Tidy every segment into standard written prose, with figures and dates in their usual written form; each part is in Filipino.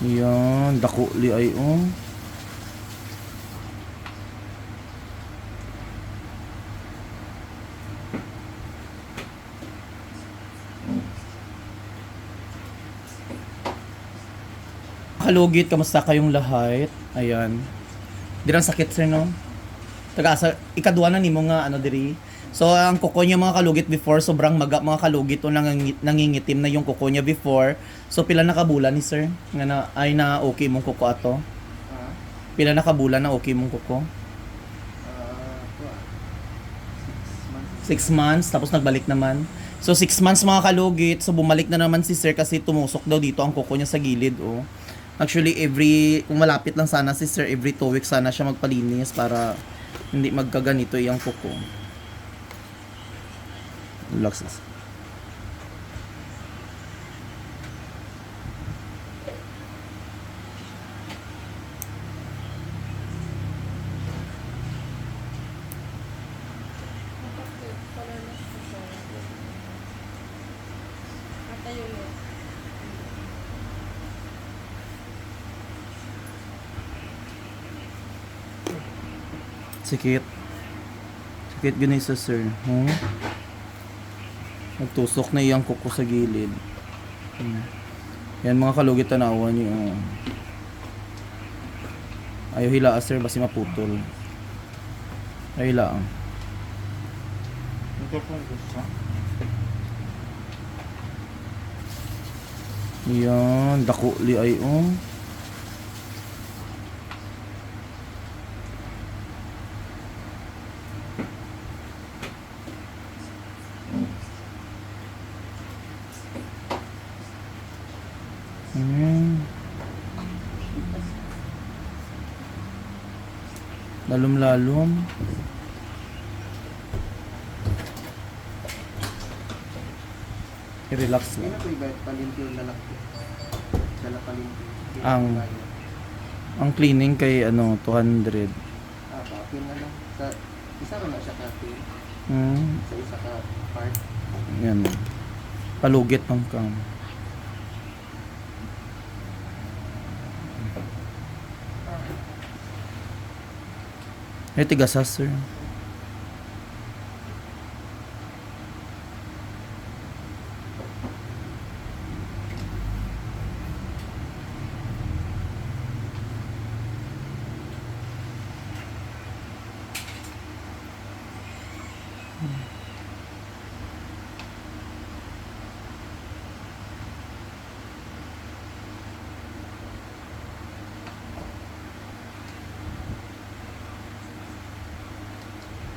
Yan, dako li ay oh. Kalugit, kamusta kayong lahat? Ayan. Di lang sakit sir no? Taga sa ikaduha na nimo nga ano diri. So ang kuko niya mga kalugit before sobrang maga mga kalugit o nangingitim na yung kuko niya before. So pila na kabulan ni sir nga na ay na okay mong kuko ato? Pila na kabulan na okay mong kuko? 6 months tapos nagbalik naman. So 6 months mga kalugit. So bumalik na naman si sir kasi tumusok daw dito ang kuko niya sa gilid oh. Actually kung malapit lang sana si sir every 2 weeks sana siya magpalinis para hindi magkaganito yung kuko. Relax. Sikit. Sikit ganun sa sir. Nagtusok na iyang kuko sa gilid. Yan mga kalugit tanawan niyo. Ayaw hila sir basi maputol. Ayaw hila. Ito pong gusto. Yan, dako li ay oh. Lalom-lalom. I-relax Hindi lang. na po iba palimpyo lalaki. Dala palimpyo. Ang cleaning kay ano 200. Kapin na lang. Sa isa ko na siya kapin. Sa isa ka part. Yan. Palugit pang kam. Ay tigasas sir.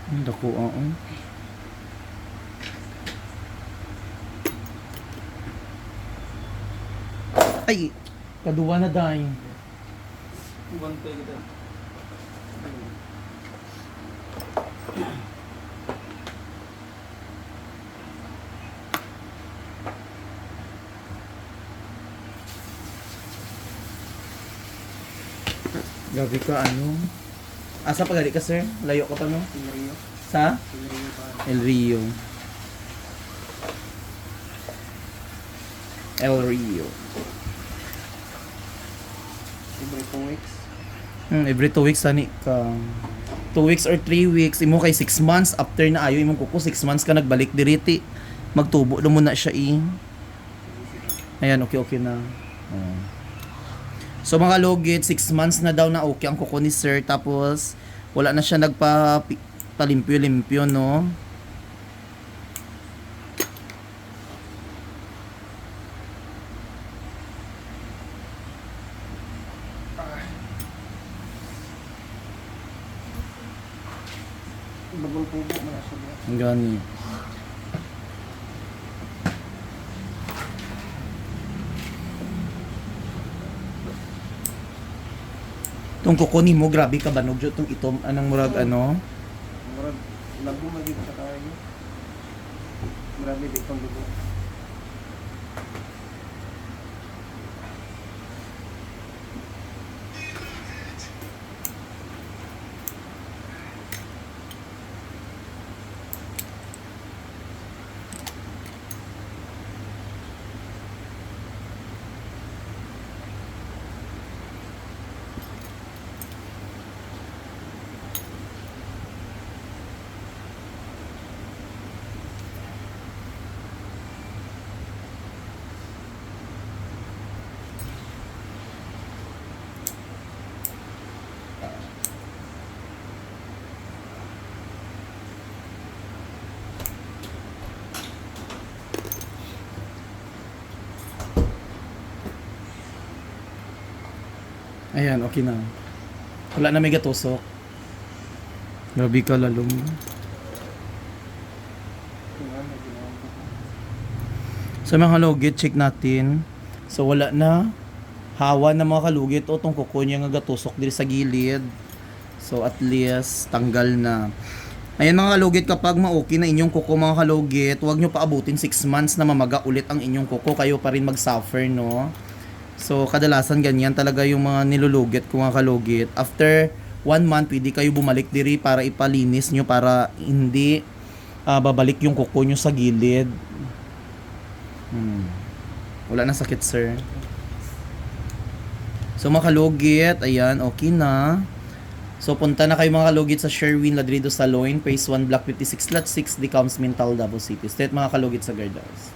Dako ang ay kaduwa na dayon. Bantay kita. Gabi ka ano? Asa pa gali ka sir? Layo ka pa no? Silrio. Sa Silrio pa. El Rio. El Rio. Every 2 weeks. Every 2 weeks ani ka. 2 weeks or 3 weeks imo kay 6 months after na ayo imong kuko 6 months ka nagbalik diriti. Magtubo na muna siya Ayan, okay na. So mga logit, 6 months na daw na okay ang kuko ni sir. Tapos, wala na siya palimpyo-limpyo, no? Bagol tubo mo na siya. Gani. Tong kukunin mo, grabe ka banog dyan tong itom, anong murag ano? Murag lago na dito sa kayo. Grabe dito ang dugo. Ayan, okay na. Wala na may gatusok. Grabe ka lalong. So mga kalugit, check natin. So wala na. Hawa na mga kalugit. O tong kuko niya nga gatusok diri sa gilid. So at least tanggal na. Ayan mga kalugit, kapag ma-okay na inyong kuko mga kalugit, huwag nyo paabutin 6 months na mamaga ulit ang inyong kuko. Kayo pa rin mag-suffer, no? So kadalasan ganyan talaga yung mga nilulugit ko mga kalugit. After 1 month, pwede kayo bumalik diri para ipalinis nyo para hindi babalik yung kuko nyo sa gilid. Wala na sakit, sir. So mga kalugit, ayan, okay na. So punta na kayo mga kalugit sa Sherwin Ladrido Saloon, Phase 1, Block 56, Lot 6, Decoms, Mintal, Davao City. Straight mga kalugit sa Gardaws.